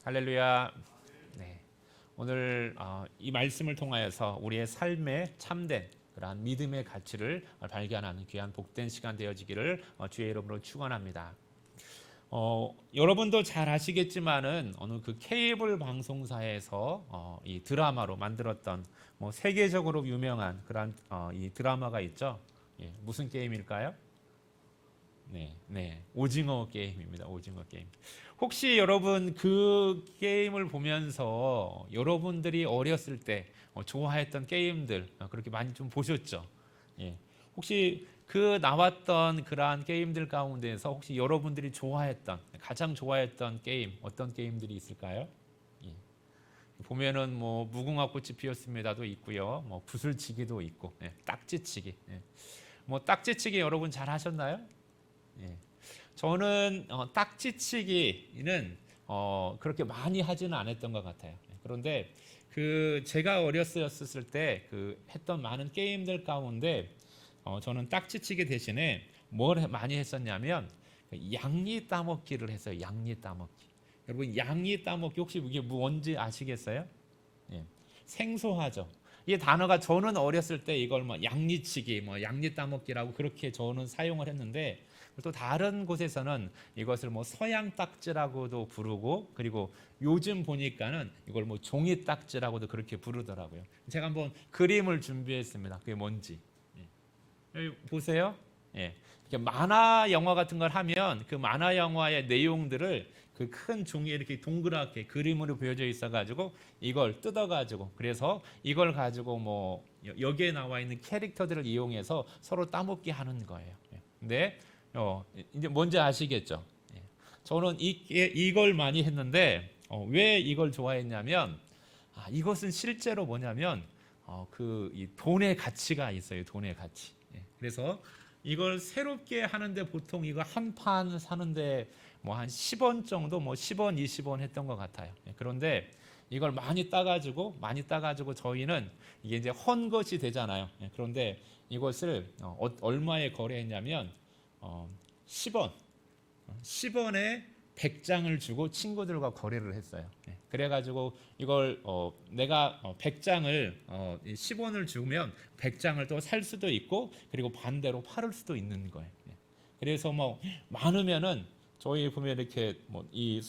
할렐루야. 네. 오늘 이 말씀을 통하여서 우리의 삶에 참된 그러한 믿음의 가치를 발견하는 귀한 복된 시간 되어지기를 주의 이름으로 축원합니다. 여러분도 잘 아시겠지만은 어느 그 케이블 방송사에서 이 드라마로 만들었던 세계적으로 유명한 그러한 이 드라마가 있죠. 예, 무슨 게임일까요? 네, 오징어 게임입니다. 오징어 게임. 혹시 여러분 그 게임을 보면서 여러분들이 어렸을 때 좋아했던 게임들 그렇게 많이 좀 보셨죠? 예. 혹시 그 나왔던 그러한 게임들 가운데서 혹시 여러분들이 좋아했던 가장 좋아했던 게임 어떤 게임들이 있을까요? 예. 보면은 뭐 무궁화 꽃이 피었습니다도 있고요, 뭐 구슬치기도 있고, 딱지치기. 뭐 딱지치기 여러분 잘 하셨나요? 예. 저는 딱지치기는 그렇게 많이 하지는 않았던 것 같아요. 그런데 그 제가 어렸을 때 그 했던 많은 게임들 가운데 저는 딱지치기 대신에 뭘 많이 했었냐면 양리 따먹기를 했어요. 양리 따먹기. 여러분 양리 따먹기 혹시 이게 뭔지 아시겠어요? 예. 생소하죠. 이 단어가 저는 어렸을 때 이걸 뭐 양리치기, 뭐 양리 따먹기라고 그렇게 저는 사용을 했는데 또 다른 곳에서는 이것을 뭐 서양 딱지라고도 부르고 그리고 요즘 보니까는 이걸 뭐 종이 딱지라고도 그렇게 부르더라고요. 제가 한번 그림을 준비했습니다. 그게 뭔지. 여기 보세요. 예. 이렇게 만화 영화 같은 걸 하면 그 만화 영화의 내용들을 그 큰 종이에 이렇게 동그랗게 그림으로 보여져 있어가지고 이걸 뜯어가지고 그래서 이걸 가지고 뭐 여기에 나와 있는 캐릭터들을 이용해서 서로 따먹기 하는 거예요. 근데 이제 뭔지 아시겠죠? 예. 저는 이걸 많이 했는데 왜 이걸 좋아했냐면 이것은 실제로 뭐냐면 이 돈의 가치가 있어요. 돈의 가치. 예. 그래서 이걸 새롭게 하는데 보통 이거 한 판 사는데 뭐 한 10원 정도, 뭐 10원, 20원 했던 것 같아요. 예. 그런데 이걸 많이 따가지고 저희는 이게 이제 헌 것이 되잖아요. 예. 그런데 이것을 얼마에 거래했냐면 10원, 10원에 100장을 주고 친구들과 거래를 했어요. 예. 그래가지고 이걸 내가 100장을 10원을 주면 100장을 또 살 수도 있고 그리고 반대로 팔을 수도 있는 거예요. 예. 그래서 뭐 많으면은 저희 보면 이렇게 뭐 이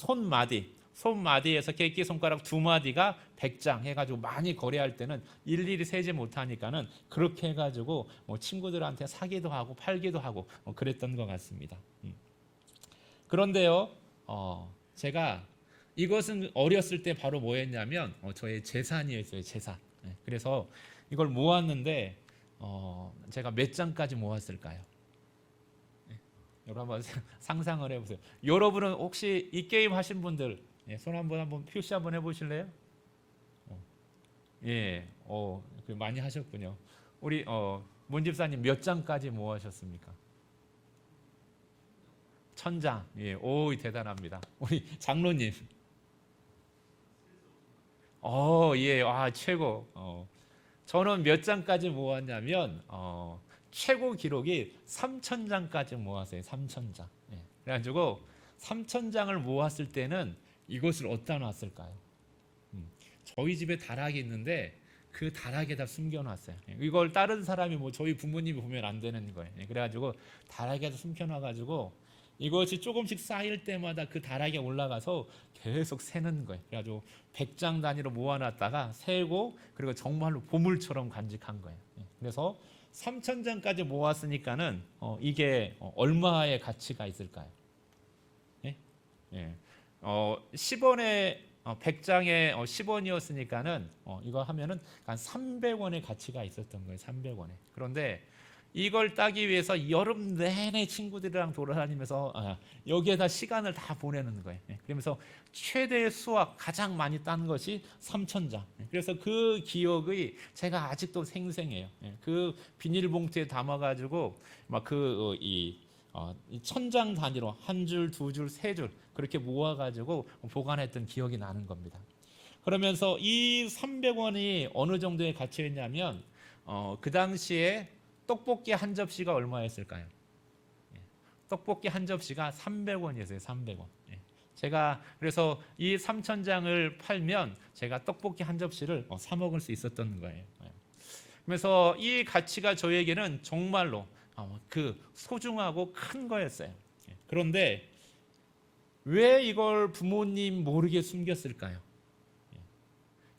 손마디에서 깨끼 손가락 두 마디가 100장 해가지고 많이 거래할 때는 일일이 세지 못하니까는 그렇게 해가지고 뭐 친구들한테 사기도 하고 팔기도 하고 그랬던 것 같습니다. 그런데요, 제가 이것은 어렸을 때 바로 뭐 했냐면 저의 재산이었어요, 재산. 그래서 이걸 모았는데 제가 몇 장까지 모았을까요? 여러분 한번 상상을 해보세요. 여러분은 혹시 이 게임 하신 분들 손 한번 표시 한번 해보실래요? 예, 많이 하셨군요. 우리 문 집사님 몇 장까지 모으셨습니까? 1000장. 예, 오 대단합니다. 우리 장로님. 예, 최고. 저는 몇 장까지 모았냐면 최고 기록이 3000장까지 모았어요. 3000장. 예. 그래가지고 3000장을 모았을 때는 이것을 어디다 놨을까요? 저희 집에 다락이 있는데 그 다락에다 숨겨놨어요. 예. 이걸 다른 사람이 뭐 저희 부모님이 보면 안 되는 거예요. 예. 그래가지고 다락에다 숨겨놔가지고 이것이 조금씩 쌓일 때마다 그 다락에 올라가서 계속 세는 거예요. 그래가지고 100장 단위로 모아놨다가 세고 그리고 정말로 보물처럼 간직한 거예요. 예. 그래서 3000장까지 모았으니까는 이게 얼마의 가치가 있을까요? 예? 예. 10원에 100장에 10원이었으니까는 이거 하면은 한 300원의 가치가 있었던 거예요. 300원에. 그런데 이걸 따기 위해서 여름 내내 친구들이랑 돌아다니면서 여기에다 시간을 다 보내는 거예요. 그러면서 최대의 수확 가장 많이 딴 것이 3000장. 그래서 그 기억이 제가 아직도 생생해요. 그 비닐봉투에 담아가지고 막이 1000장 단위로 한 줄, 두 줄, 세 줄 그렇게 모아가지고 보관했던 기억이 나는 겁니다. 그러면서 이 300원이 어느 정도의 가치였냐면 그 당시에 떡볶이 한 접시가 얼마였을까요? 떡볶이 한 접시가 300원이었어요. 300원. 제가 그래서 이 3,000장을 팔면 제가 떡볶이 한 접시를 사 먹을 수 있었던 거예요. 그래서 이 가치가 저에게는 정말로 그 소중하고 큰 거였어요. 그런데 왜 이걸 부모님 모르게 숨겼을까요?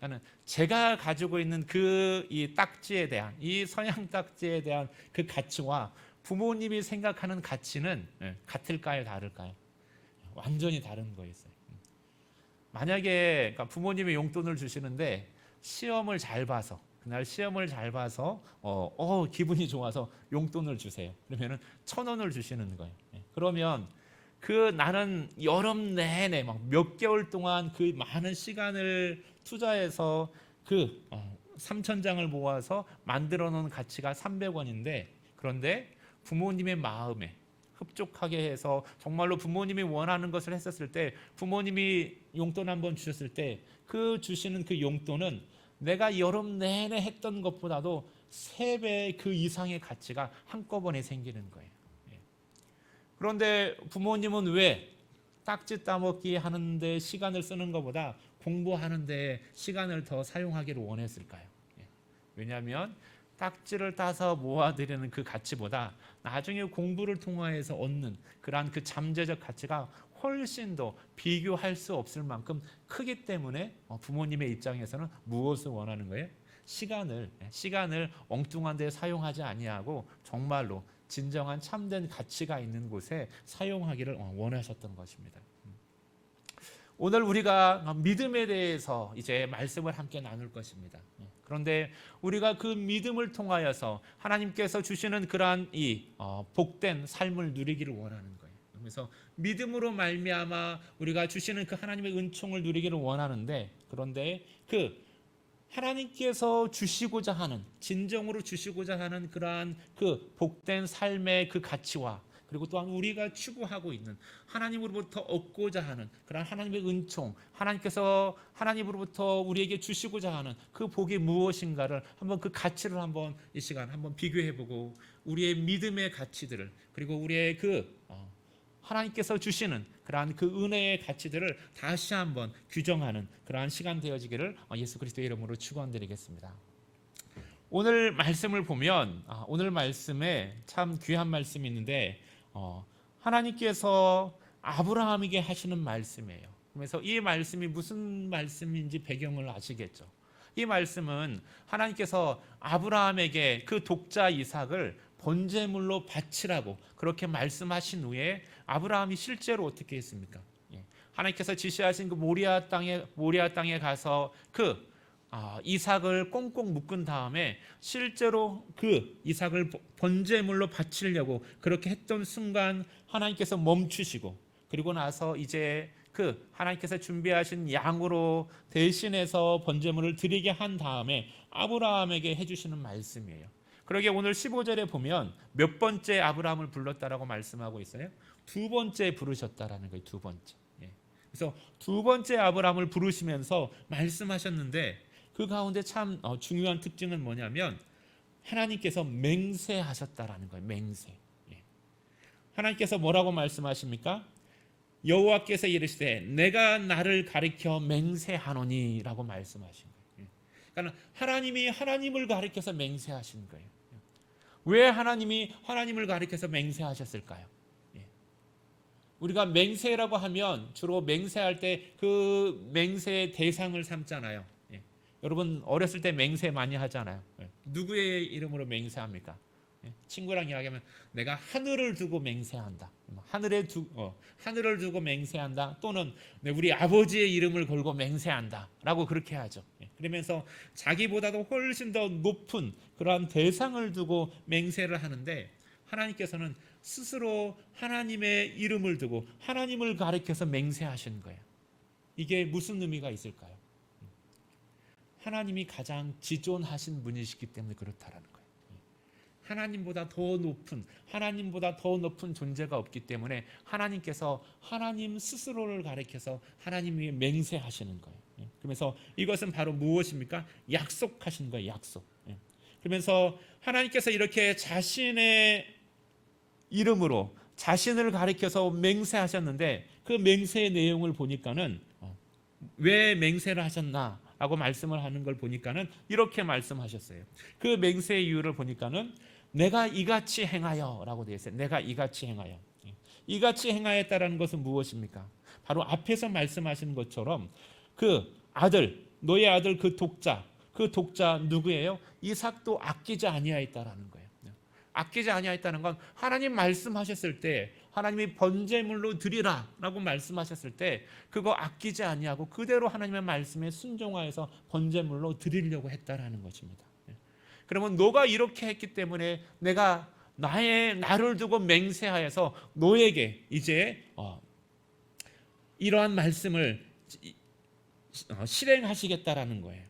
나는 제가 가지고 있는 그 이 딱지에 대한, 이 서양 딱지에 대한 그 가치와 부모님이 생각하는 가치는 같을까요, 다를까요? 완전히 다른 거였어요. 만약에 그러니까 부모님이 용돈을 주시는데 시험을 잘 봐서, 그날 시험을 잘 봐서 기분이 좋아서 용돈을 주세요. 그러면은 1,000원을 주시는 거예요. 그러면 그 나는 여름 내내 막 몇 개월 동안 그 많은 시간을 투자해서 그 3,000장을 모아서 만들어 놓은 가치가 300원인데, 그런데 부모님의 마음에 흡족하게 해서 정말로 부모님이 원하는 것을 했었을 때, 부모님이 용돈 한번 주셨을 때 그 주시는 그 용돈은 내가 여름 내내 했던 것보다도 3배 그 이상의 가치가 한꺼번에 생기는 거예요. 그런데 부모님은 왜 딱지 따먹기 하는데 시간을 쓰는 것보다 공부하는데 시간을 더 사용하기를 원했을까요? 왜냐하면 딱지를 따서 모아드리는 그 가치보다 나중에 공부를 통해서 얻는 그러한 그 잠재적 가치가 훨씬 더 비교할 수 없을 만큼 크기 때문에 부모님의 입장에서는 무엇을 원하는 거예요? 시간을 엉뚱한 데 사용하지 아니하고 정말로 진정한 참된 가치가 있는 곳에 사용하기를 원하셨던 것입니다. 오늘 우리가 믿음에 대해서 이제 말씀을 함께 나눌 것입니다. 그런데 우리가 그 믿음을 통하여서 하나님께서 주시는 그러한 이 복된 삶을 누리기를 원하는 거예요. 그래서 믿음으로 말미암아 우리가 주시는 그 하나님의 은총을 누리기를 원하는데, 그런데 그 하나님께서 주시고자 하는, 진정으로 주시고자 하는 그러한 그 복된 삶의 그 가치와, 그리고 또한 우리가 추구하고 있는 하나님으로부터 얻고자 하는 그러한 하나님의 은총, 하나님께서 하나님으로부터 우리에게 주시고자 하는 그 복이 무엇인가를 한번, 그 가치를 한번 이 시간 한번 비교해보고, 우리의 믿음의 가치들을, 그리고 우리의 그 하나님께서 주시는 그러한 그 은혜의 가치들을 다시 한번 규정하는 그러한 시간 되어지기를 예수 그리스도의 이름으로 축원드리겠습니다. 오늘 말씀을 보면 오늘 말씀에 참 귀한 말씀이 있는데 하나님께서 아브라함에게 하시는 말씀이에요. 그래서 이 말씀이 무슨 말씀인지 배경을 아시겠죠. 이 말씀은 하나님께서 아브라함에게 그 독자 이삭을 번제물로 바치라고 그렇게 말씀하신 후에 아브라함이 실제로 어떻게 했습니까? 하나님께서 지시하신 그 모리아 땅에 가서 그 이삭을 꽁꽁 묶은 다음에 실제로 그 이삭을 번제물로 바치려고 그렇게 했던 순간 하나님께서 멈추시고, 그리고 나서 이제 그 하나님께서 준비하신 양으로 대신해서 번제물을 드리게 한 다음에 아브라함에게 해주시는 말씀이에요. 그러게 오늘 15절에 보면 몇 번째 아브라함을 불렀다라고 말씀하고 있어요? 2번째 부르셨다라는 거예요. 2번째. 그래서 2번째 아브라함을 부르시면서 말씀하셨는데, 그 가운데 참 중요한 특징은 뭐냐면 하나님께서 맹세하셨다라는 거예요. 맹세. 하나님께서 뭐라고 말씀하십니까? 여호와께서 이르시되 내가 나를 가리켜 맹세하노니라고 말씀하신 거예요. 그러니까 하나님이 하나님을 가리켜서 맹세하신 거예요. 왜 하나님이 하나님을 가리켜서 맹세하셨을까요? 우리가 맹세라고 하면 주로 맹세할 때 그 맹세의 대상을 삼잖아요. 여러분 어렸을 때 맹세 많이 하잖아요. 누구의 이름으로 맹세합니까? 친구랑 이야기하면 내가 하늘을 두고 맹세한다. 하늘을 두고 맹세한다. 또는 우리 아버지의 이름을 걸고 맹세한다. 라고 그렇게 하죠. 그러면서 자기보다도 훨씬 더 높은 그러한 대상을 두고 맹세를 하는데, 하나님께서는 스스로 하나님의 이름을 두고 하나님을 가리켜서 맹세하신 거예요. 이게 무슨 의미가 있을까요? 하나님이 가장 지존하신 분이시기 때문에 그렇다라는 거예요. 하나님보다 더 높은 존재가 없기 때문에 하나님께서 하나님 스스로를 가리켜서 하나님 위에 맹세하시는 거예요. 그러면서 이것은 바로 무엇입니까? 약속하신 거예요. 약속. 그러면서 하나님께서 이렇게 자신의 이름으로 자신을 가리켜서 맹세하셨는데 그 맹세의 내용을 보니까는 왜 맹세를 하셨나 라고 말씀을 하는 걸 보니까는 이렇게 말씀하셨어요. 그 맹세의 이유를 보니까는 내가 이같이 행하여 라고 되어 있어요. 내가 이같이 행하여. 이같이 행하였다라는 것은 무엇입니까? 바로 앞에서 말씀하신 것처럼 그 아들, 너의 아들 그 독자 누구예요? 이삭도 아끼지 아니하였다라는 거예요. 아끼지 아니하였다는 건 하나님 말씀하셨을 때, 하나님이 번제물로 드리라라고 말씀하셨을 때 그거 아끼지 아니하고 그대로 하나님의 말씀에 순종하여서 번제물로 드리려고 했다라는 것입니다. 그러면 너가 이렇게 했기 때문에 내가 나를 두고 맹세하여서 너에게 이제 이러한 말씀을 실행하시겠다라는 거예요.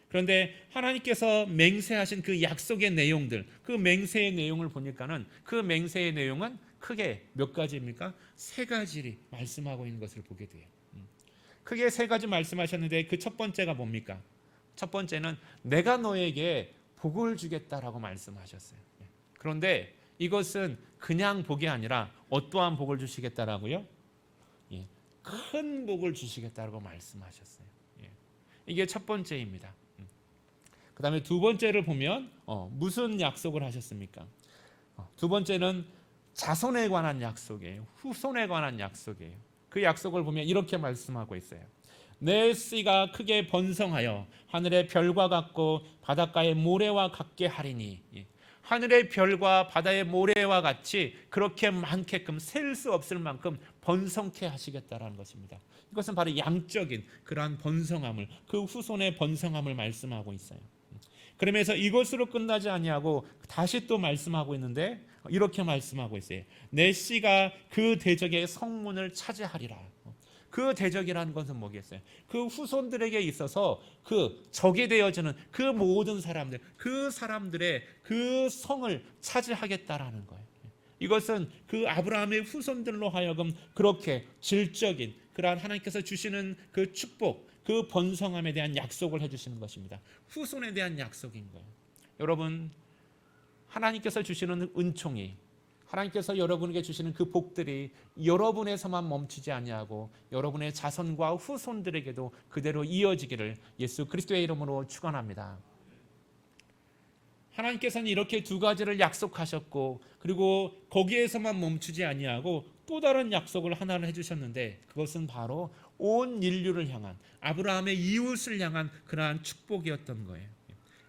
그런데 하나님께서 맹세하신 그 약속의 내용들, 그 맹세의 내용을 보니까는 그 맹세의 내용은 크게 몇 가지입니까? 세 가지를 말씀하고 있는 것을 보게 돼요. 크게 세 가지 말씀하셨는데 그 첫 번째가 뭡니까? 첫 번째는 내가 너에게 복을 주겠다라고 말씀하셨어요. 그런데 이것은 그냥 복이 아니라 어떠한 복을 주시겠다라고요? 큰 복을 주시겠다라고 말씀하셨어요. 이게 첫 번째입니다. 그 다음에 두 번째를 보면 무슨 약속을 하셨습니까? 두 번째는 자손에 관한 약속이에요. 후손에 관한 약속이에요. 그 약속을 보면 이렇게 말씀하고 있어요. 내 씨가 크게 번성하여 하늘의 별과 같고 바닷가의 모래와 같게 하리니. 하늘의 별과 바다의 모래와 같이 그렇게 많게끔 셀 수 없을 만큼 번성케 하시겠다라는 것입니다. 이것은 바로 양적인 그러한 번성함을, 그 후손의 번성함을 말씀하고 있어요. 그러면서 이것으로 끝나지 아니하고 다시 또 말씀하고 있는데 이렇게 말씀하고 있어요. 내 씨가 그 대적의 성문을 차지하리라. 그 대적이라는 것은 뭐겠어요? 그 후손들에게 있어서 그 적이 되어지는 그 모든 사람들, 그 사람들의 그 성을 차지하겠다라는 거예요. 이것은 그 아브라함의 후손들로 하여금 그렇게 질적인 그러한 하나님께서 주시는 그 축복, 그 번성함에 대한 약속을 해주시는 것입니다. 후손에 대한 약속인 거예요. 여러분, 하나님께서 주시는 은총이, 하나님께서 여러분에게 주시는 그 복들이 여러분에서만 멈추지 아니하고 여러분의 자손과 후손들에게도 그대로 이어지기를 예수 그리스도의 이름으로 축원합니다. 하나님께서는 이렇게 두 가지를 약속하셨고 그리고 거기에서만 멈추지 아니하고 또 다른 약속을 하나를 해주셨는데 그것은 바로 온 인류를 향한, 아브라함의 이웃을 향한 그러한 축복이었던 거예요.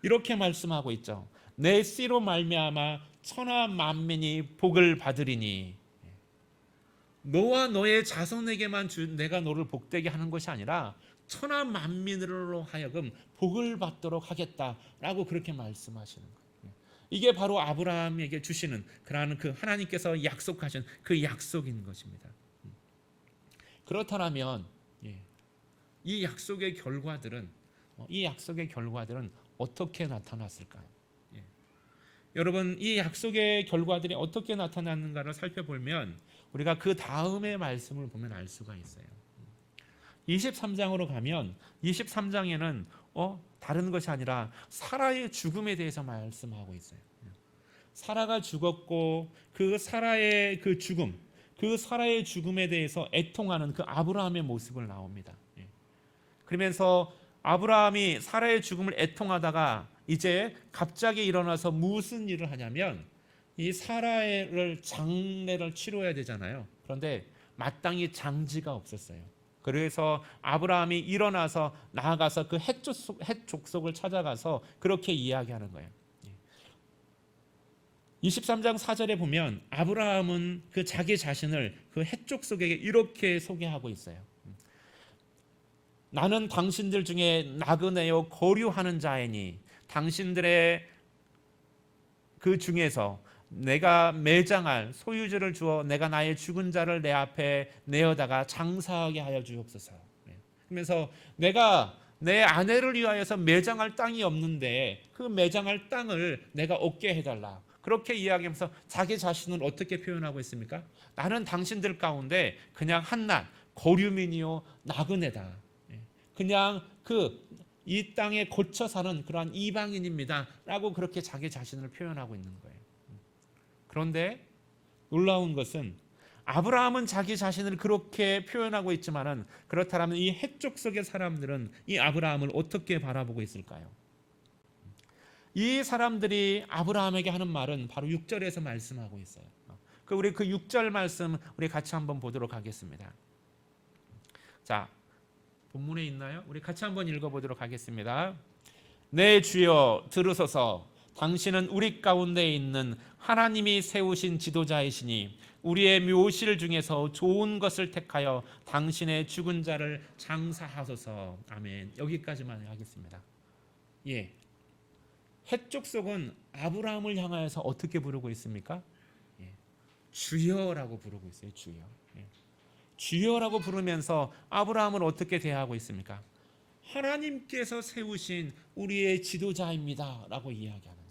이렇게 말씀하고 있죠. 내 씨로 말미암아 천하 만민이 복을 받으리니. 너와 너의 자손에게만 내가 너를 복되게 하는 것이 아니라 천하 만민으로 하여금 복을 받도록 하겠다라고 그렇게 말씀하시는 거예요. 이게 바로 아브라함에게 주시는 그러한 그 하나님께서 약속하신 그 약속인 것입니다. 그렇다면 이 약속의 결과들은 어떻게 나타났을까요? 여러분, 이 약속의 결과들이 어떻게 나타났는가를 살펴보면 우리가 그 다음의 말씀을 보면 알 수가 있어요. 23장으로 가면 23장에는 다른 것이 아니라 사라의 죽음에 대해서 말씀하고 있어요. 사라가 죽었고 그 사라의 그 죽음, 그 사라의 죽음에 대해서 애통하는 그 아브라함의 모습을 나옵니다. 그러면서 아브라함이 사라의 죽음을 애통하다가 이제 갑자기 일어나서 무슨 일을 하냐면 이 사라의 장례를 치러야 되잖아요. 그런데 마땅히 장지가 없었어요. 그래서 아브라함이 일어나서 나아가서 그 헷 족속을 찾아가서 그렇게 이야기하는 거예요. 23장 4절에 보면 아브라함은 그 자기 자신을 그 헷 족속에게 이렇게 소개하고 있어요. 나는 당신들 중에 나그네요 거류하는 자이니 당신들의 그 중에서 내가 매장할 소유지를 주어 내가 나의 죽은 자를 내 앞에 내어다가 장사하게 하여 주옵소서. 그러면서 내가 내 아내를 위하여서 매장할 땅이 없는데 그 매장할 땅을 내가 얻게 해달라. 그렇게 이야기하면서 자기 자신을 어떻게 표현하고 있습니까? 나는 당신들 가운데 그냥 한낱 거류민이요 나그네다. 그냥 이 땅에 거쳐 사는 그러한 이방인입니다 라고 그렇게 자기 자신을 표현하고 있는 거예요. 그런데 놀라운 것은 아브라함은 자기 자신을 그렇게 표현하고 있지만은 그렇다면 이 해쪽 속의 사람들은 이 아브라함을 어떻게 바라보고 있을까요? 이 사람들이 아브라함에게 하는 말은 바로 6절에서 말씀하고 있어요. 우리 그 6절 말씀 우리 같이 한번 보도록 하겠습니다. 자, 본문에 있나요? 우리 같이 한번 읽어보도록 하겠습니다. 네, 주여 들으소서. 당신은 우리 가운데 있는 하나님이 세우신 지도자이시니 우리의 묘실 중에서 좋은 것을 택하여 당신의 죽은 자를 장사하소서. 아멘. 여기까지만 하겠습니다. 예, 해쪽 속은 아브라함을 향하여서 어떻게 부르고 있습니까? 예, 주여라고 부르고 있어요. 주여. 예. 주여라고 부르면서 아브라함을 어떻게 대하고 있습니까? 하나님께서 세우신 우리의 지도자입니다 라고 이야기하는 거예요.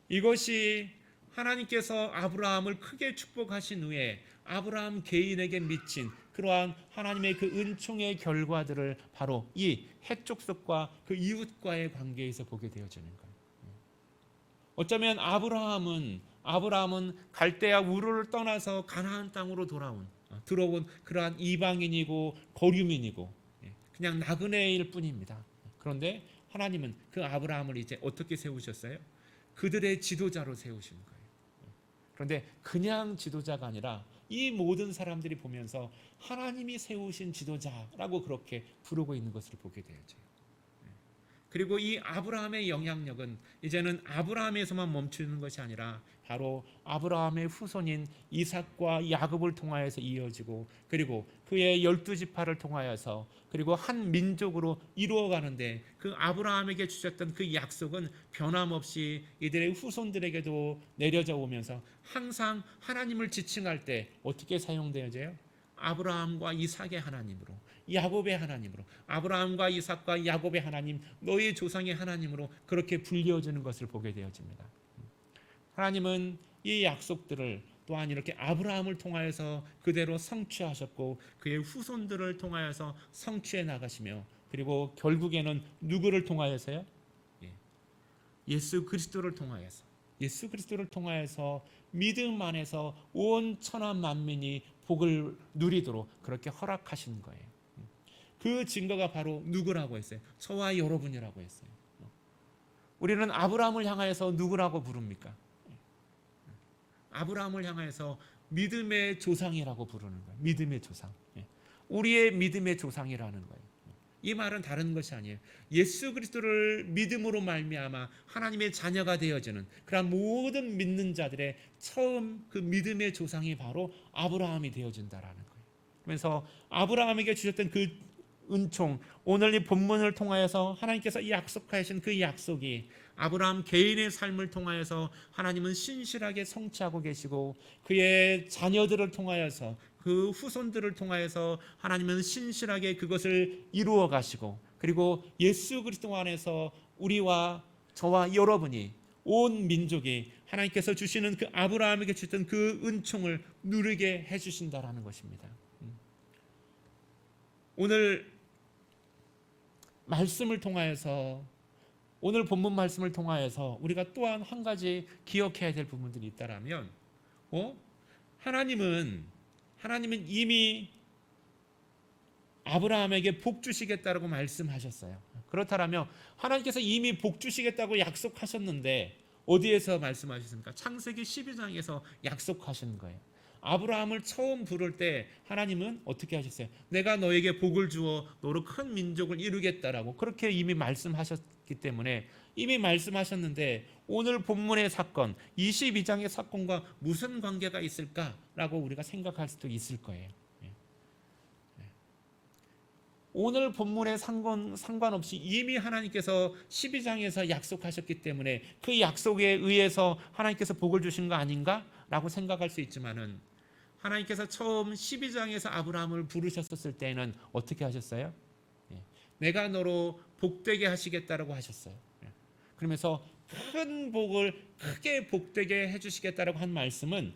이것이 하나님께서 아브라함을 크게 축복하신 후에 아브라함 개인에게 미친 그러한 하나님의 그 은총의 결과들을 바로 이 해족속과 그 이웃과의 관계에서 보게 되어지는 거예요. 어쩌면 아브라함은 갈대아 우르를 떠나서 가나안 땅으로 들어온 그러한 이방인이고 거류민이고 그냥 나그네일 뿐입니다. 그런데 하나님은 그 아브라함을 이제 어떻게 세우셨어요? 그들의 지도자로 세우신 거예요. 그런데 그냥 지도자가 아니라 이 모든 사람들이 보면서 하나님이 세우신 지도자라고 그렇게 부르고 있는 것을 보게 되죠. 그리고 이 아브라함의 영향력은 이제는 아브라함에서만 멈추는 것이 아니라 바로 아브라함의 후손인 이삭과 야곱을 통하여서 이어지고 그리고 그의 12지파를 통하여서 그리고 한 민족으로 이루어가는데 그 아브라함에게 주셨던 그 약속은 변함없이 이들의 후손들에게도 내려져 오면서 항상 하나님을 지칭할 때 어떻게 사용되어져요? 아브라함과 이삭의 하나님으로, 야곱의 하나님으로, 아브라함과 이삭과 야곱의 하나님, 너희 조상의 하나님으로 그렇게 불려지는 것을 보게 되어집니다. 하나님은 이 약속들을 또한 이렇게 아브라함을 통하여서 그대로 성취하셨고 그의 후손들을 통하여서 성취해 나가시며 그리고 결국에는 누구를 통하여서요? 예수 그리스도를 통하여서 믿음 안에서 온 천하 만민이 복을 누리도록 그렇게 허락하신 거예요. 그 증거가 바로 누구라고 했어요? 저와 여러분이라고 했어요. 우리는 아브라함을 향하여서 누구라고 부릅니까? 아브라함을 향하여서 믿음의 조상이라고 부르는 거예요. 믿음의 조상. 우리의 믿음의 조상이라는 거예요. 이 말은 다른 것이 아니에요. 예수 그리스도를 믿음으로 말미암아 하나님의 자녀가 되어지는 그런 모든 믿는 자들의 처음 그 믿음의 조상이 바로 아브라함이 되어진다라는 거예요. 그래서 아브라함에게 주셨던 그 은총, 오늘 이 본문을 통하여서 하나님께서 약속하신 그 약속이 아브라함 개인의 삶을 통하여서 하나님은 신실하게 성취하고 계시고 그의 자녀들을 통하여서 그 후손들을 통하여서 하나님은 신실하게 그것을 이루어 가시고 그리고 예수 그리스도 안에서 우리와 저와 여러분이 온 민족이 하나님께서 주시는 그 아브라함에게 주셨던 그 은총을 누리게 해주신다라는 것입니다. 오늘 말씀을 통하여서 오늘 본문 말씀을 통하여서 우리가 또한 한 가지 기억해야 될 부분들이 있다라면 하나님은 이미 아브라함에게 복 주시겠다라고 말씀하셨어요. 그렇다면 하나님께서 이미 복 주시겠다고 약속하셨는데 어디에서 말씀하셨습니까? 창세기 12장에서 약속하신 거예요. 아브라함을 처음 부를 때 하나님은 어떻게 하셨어요? 내가 너에게 복을 주어 너로 큰 민족을 이루겠다라고 그렇게 이미 말씀하셨기 때문에 이미 말씀하셨는데 오늘 본문의 사건 22장의 사건과 무슨 관계가 있을까라고 우리가 생각할 수도 있을 거예요. 오늘 본문의 상관없이 이미 하나님께서 12장에서 약속하셨기 때문에 그 약속에 의해서 하나님께서 복을 주신 거 아닌가? 라고 생각할 수 있지만은 하나님께서 처음 12장에서 아브라함을 부르셨을 때는 어떻게 하셨어요? 내가 너로 복되게 하시겠다라고 하셨어요. 그러면서 큰 복을 크게 복되게 해주시겠다라고 한 말씀은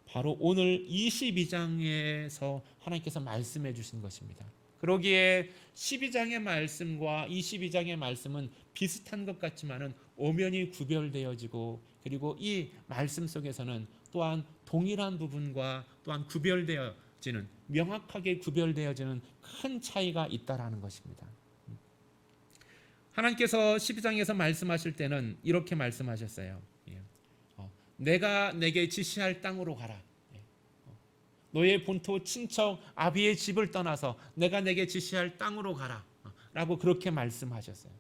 바로 오늘 22장에서 하나님께서 말씀해 주신 것입니다. 그러기에 12장의 말씀과 22장의 말씀은 비슷한 것 같지만은 엄연히 구별되어지고 그리고 이 말씀 속에서는 또한 동일한 부분과 또한 구별되어지는, 명확하게 구별되어지는 큰 차이가 있다라는 것입니다. 하나님께서 12장에서 말씀하실 때는 이렇게 말씀하셨어요. 내가 내게 지시할 땅으로 가라. 너의 본토 친척 아비의 집을 떠나서 내가 내게 지시할 땅으로 가라 라고 그렇게 말씀하셨어요.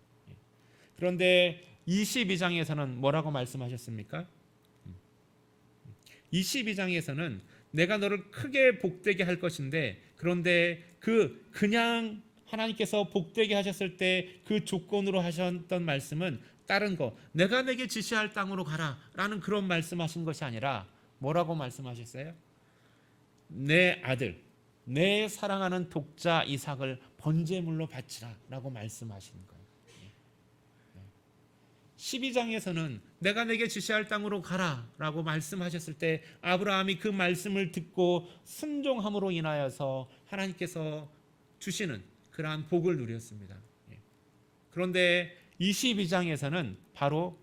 그런데 22장에서는 뭐라고 말씀하셨습니까? 22장에서는 내가 너를 크게 복되게 할 것인데, 그런데 그냥 하나님께서 복되게 하셨을 때 그 조건으로 하셨던 말씀은 다른 거, 내가 내게 지시할 땅으로 가라 라는 그런 말씀하신 것이 아니라 뭐라고 말씀하셨어요? 내 아들, 내 사랑하는 독자 이삭을 번제물로 바치라 라고 말씀하시는 거예요. 12장에서는 내가 내게 지시할 땅으로 가라 라고 말씀하셨을 때 아브라함이 그 말씀을 듣고 순종함으로 인하여서 하나님께서 주시는 그러한 복을 누렸습니다. 그런데 22장에서는 바로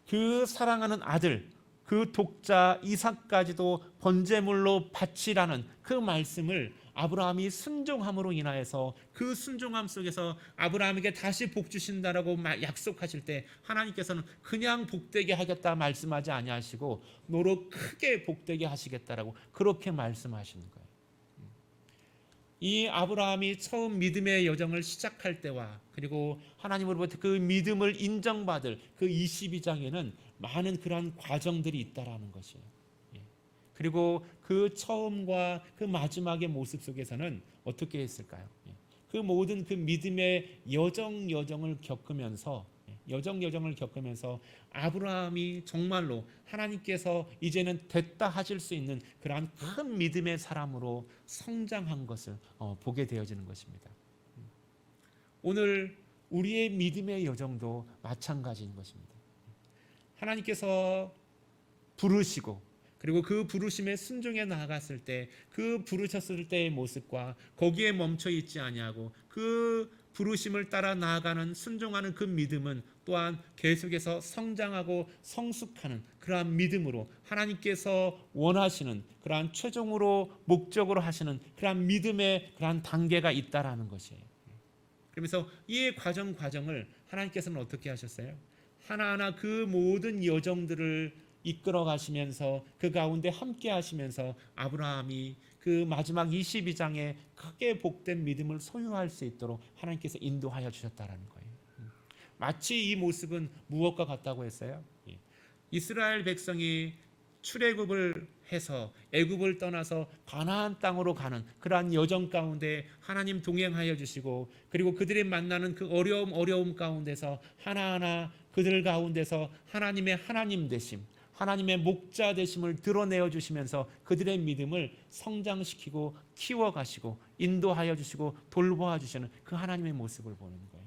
그 사랑하는 아들, 그 독자 이삭까지도 번제물로 바치라는 그 말씀을 아브라함이 순종함으로 인하여서 그 순종함 속에서 아브라함에게 다시 복 주신다라고 약속하실 때 하나님께서는 그냥 복되게 하겠다 말씀하지 아니하시고 너로 크게 복되게 하시겠다라고 그렇게 말씀하시는 거예요. 이 아브라함이 처음 믿음의 여정을 시작할 때와 그리고 하나님으로부터 그 믿음을 인정받을 그 22장에는 많은 그러한 과정들이 있다라는 것이에요. 그리고 그 처음과 그 마지막의 모습 속에서는 어떻게 했을까요? 그 모든 그 믿음의 여정을 겪으면서 아브라함이 정말로 하나님께서 이제는 됐다 하실 수 있는 그러한 큰 믿음의 사람으로 성장한 것을 보게 되어지는 것입니다. 오늘 우리의 믿음의 여정도 마찬가지인 것입니다. 하나님께서 부르시고 그리고 그 부르심에 순종해 나아갔을 때 그 부르셨을 때의 모습과 거기에 멈춰 있지 아니하고 그 부르심을 따라 나아가는 순종하는 그 믿음은 또한 계속해서 성장하고 성숙하는 그러한 믿음으로 하나님께서 원하시는 그러한 최종으로 목적으로 하시는 그러한 믿음의 그러한 단계가 있다라는 것이에요. 그러면서 이 과정을 하나님께서는 어떻게 하셨어요? 하나하나 그 모든 여정들을 이끌어 가시면서 그 가운데 함께 하시면서 아브라함이 그 마지막 22장에 크게 복된 믿음을 소유할 수 있도록 하나님께서 인도하여 주셨다라는 거예요. 마치 이 모습은 무엇과 같다고 했어요? 이스라엘 백성이 출애굽을 해서 애굽을 떠나서 가나안 땅으로 가는 그러한 여정 가운데 하나님 동행하여 주시고 그리고 그들이 만나는 그 어려움 가운데서 하나하나 그들 가운데서 하나님의 하나님 되심, 하나님의 목자 되심을 드러내어 주시면서 그들의 믿음을 성장시키고 키워가시고 인도하여 주시고 돌보아 주시는 그 하나님의 모습을 보는 거예요.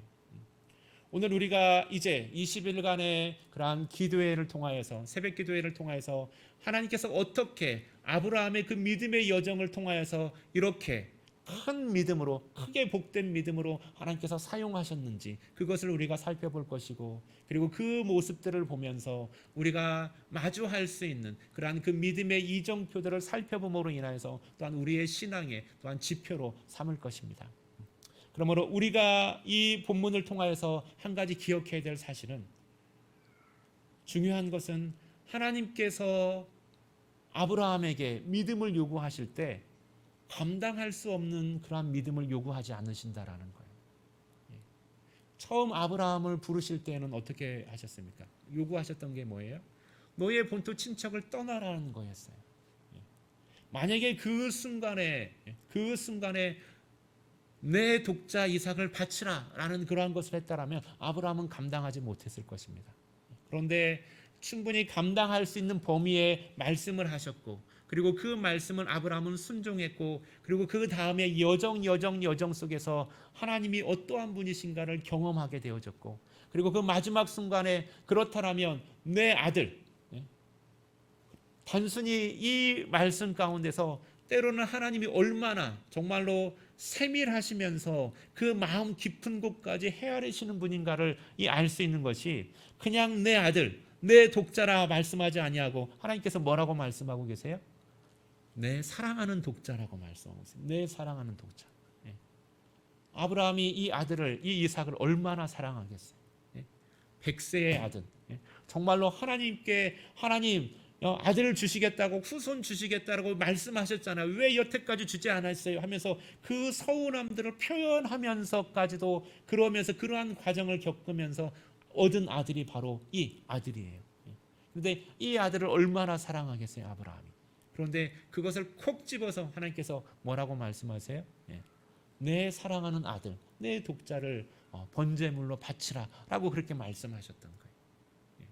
오늘 우리가 이제 20일간의 그러한 기도회를 통하여서 새벽 기도회를 통하여서 하나님께서 어떻게 아브라함의 그 믿음의 여정을 통하여서 이렇게 큰 믿음으로 크게 복된 믿음으로 하나님께서 사용하셨는지 그것을 우리가 살펴볼 것이고 그리고 그 모습들을 보면서 우리가 마주할 수 있는 그러한 그 믿음의 이정표들을 살펴봄으로 인하여서 또한 우리의 신앙의 또한 지표로 삼을 것입니다. 그러므로 우리가 이 본문을 통하여서 한 가지 기억해야 될 사실은 중요한 것은 하나님께서 아브라함에게 믿음을 요구하실 때 감당할 수 없는 그러한 믿음을 요구하지 않으신다라는 거예요. 처음 아브라함을 부르실 때는 어떻게 하셨습니까? 요구하셨던 게 뭐예요? 너의 본토 친척을 떠나라는 거였어요. 만약에 그 순간에 내 독자 이삭을 바치라 라는 그러한 것을 했다라면 아브라함은 감당하지 못했을 것입니다. 그런데 충분히 감당할 수 있는 범위의 말씀을 하셨고 그리고 그 말씀을 아브라함은 순종했고 그리고 그 다음에 여정 속에서 하나님이 어떠한 분이신가를 경험하게 되어졌고 그리고 그 마지막 순간에 그렇다면 내 아들, 단순히 이 말씀 가운데서 때로는 하나님이 얼마나 정말로 세밀하시면서 그 마음 깊은 곳까지 헤아리시는 분인가를 알 수 있는 것이 그냥 내 아들, 내 독자라 말씀하지 아니하고 하나님께서 뭐라고 말씀하고 계세요? 내 사랑하는 독자라고 말씀하고 있어요. 내 사랑하는 독자. 예. 아브라함이 이 아들을, 이 이삭을 얼마나 사랑하겠어요. 예. 100세의 아들. 예. 정말로 하나님께 하나님 아들을 주시겠다고, 후손 주시겠다고 말씀하셨잖아요. 왜 여태까지 주지 않았어요? 하면서 그 서운함들을 표현하면서까지도, 그러면서 그러한 과정을 겪으면서 얻은 아들이 바로 이 아들이에요. 그런데 이 아들을 얼마나 사랑하겠어요, 아브라함이. 그런데 그것을 콕 집어서 하나님께서 뭐라고 말씀하세요? 내 사랑하는 아들, 내 독자를 번제물로 바치라 라고 그렇게 말씀하셨던 거예요.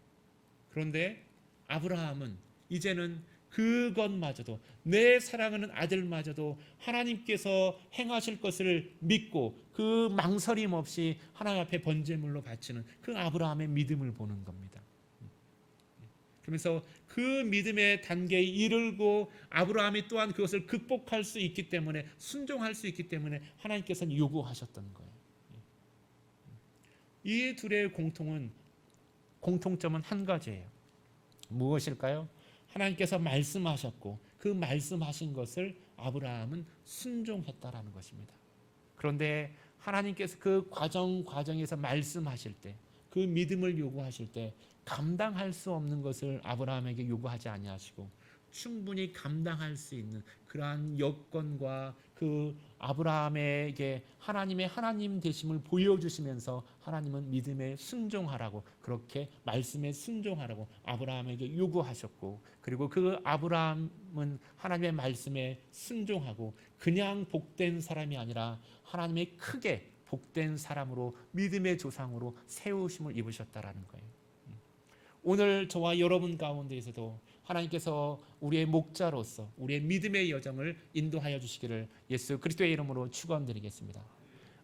그런데 아브라함은 이제는 그것마저도, 내 사랑하는 아들마저도 하나님께서 행하실 것을 믿고 그 망설임 없이 하나님 앞에 번제물로 바치는 그 아브라함의 믿음을 보는 겁니다. 그러면서 그 믿음의 단계에 이르고 아브라함이 또한 그것을 극복할 수 있기 때문에, 순종할 수 있기 때문에 하나님께서는 요구하셨던 거예요. 이 둘의 공통점은 한 가지예요. 무엇일까요? 하나님께서 말씀하셨고 그 말씀하신 것을 아브라함은 순종했다라는 것입니다. 그런데 하나님께서 그 과정에서 말씀하실 때, 그 믿음을 요구하실 때 감당할 수 없는 것을 아브라함에게 요구하지 아니하시고 충분히 감당할 수 있는 그러한 여건과 그 아브라함에게 하나님의 하나님 되심을 보여주시면서 하나님은 믿음에 순종하라고, 그렇게 말씀에 순종하라고 아브라함에게 요구하셨고, 그리고 그 아브라함은 하나님의 말씀에 순종하고 그냥 복된 사람이 아니라 하나님의 크게 복된 사람으로, 믿음의 조상으로 세우심을 입으셨다라는 거예요. 오늘 저와 여러분 가운데에서도 하나님께서 우리의 목자로서 우리의 믿음의 여정을 인도하여 주시기를 예수 그리스도의 이름으로 축원드리겠습니다.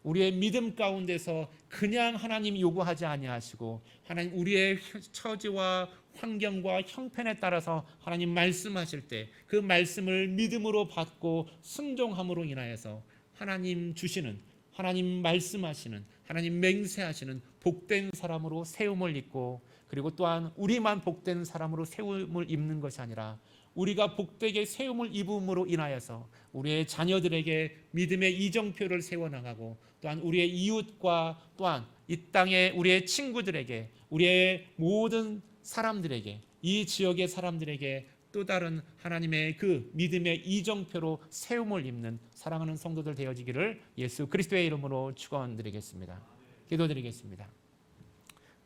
우리의 믿음 가운데서 그냥 하나님 요구하지 아니하시고 하나님 우리의 처지와 환경과 형편에 따라서 하나님 말씀하실 때 그 말씀을 믿음으로 받고 순종함으로 인하여서 하나님 주시는, 하나님 말씀하시는, 하나님 맹세하시는 복된 사람으로 세움을 입고, 그리고 또한 우리만 복된 사람으로 세움을 입는 것이 아니라 우리가 복되게 세움을 입음으로 인하여서 우리의 자녀들에게 믿음의 이정표를 세워나가고, 또한 우리의 이웃과 또한 이 땅의 우리의 친구들에게, 우리의 모든 사람들에게, 이 지역의 사람들에게 또 다른 하나님의 그 믿음의 이정표로 세움을 입는 사랑하는 성도들 되어지기를 예수 그리스도의 이름으로 축원드리겠습니다. 기도드리겠습니다.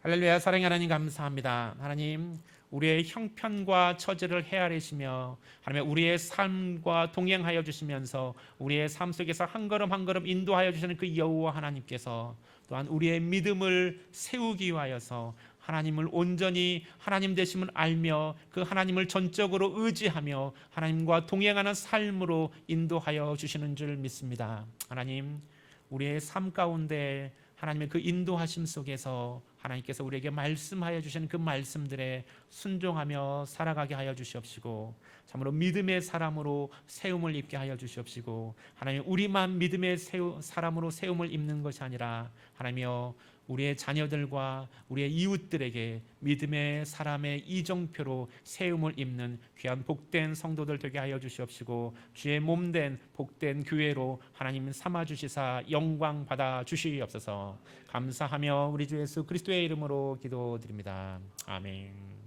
할렐루야. 사랑의 하나님 감사합니다. 하나님, 우리의 형편과 처지를 헤아리시며 하나님 우리의 삶과 동행하여 주시면서 우리의 삶 속에서 한 걸음 한 걸음 인도하여 주시는 그 여호와 하나님께서 또한 우리의 믿음을 세우기 위하여서 하나님을 온전히 하나님 되심을 알며 그 하나님을 전적으로 의지하며 하나님과 동행하는 삶으로 인도하여 주시는 줄 믿습니다. 하나님, 우리의 삶 가운데 하나님의 그 인도하심 속에서 하나님께서 우리에게 말씀하여 주신 그 말씀들에 순종하며 살아가게 하여 주시옵시고, 참으로 믿음의 사람으로 세움을 입게 하여 주시옵시고, 하나님 우리만 믿음의 사람으로 세움을 입는 것이 아니라 하나님이여 우리의 자녀들과 우리의 이웃들에게 믿음의 사람의 이정표로 세움을 입는 귀한 복된 성도들 되게 하여 주시옵시고, 주의 몸된 복된 교회로 하나님 삼아주시사 영광 받아 주시옵소서. 감사하며 우리 주 예수 그리스도의 이름으로 기도드립니다. 아멘.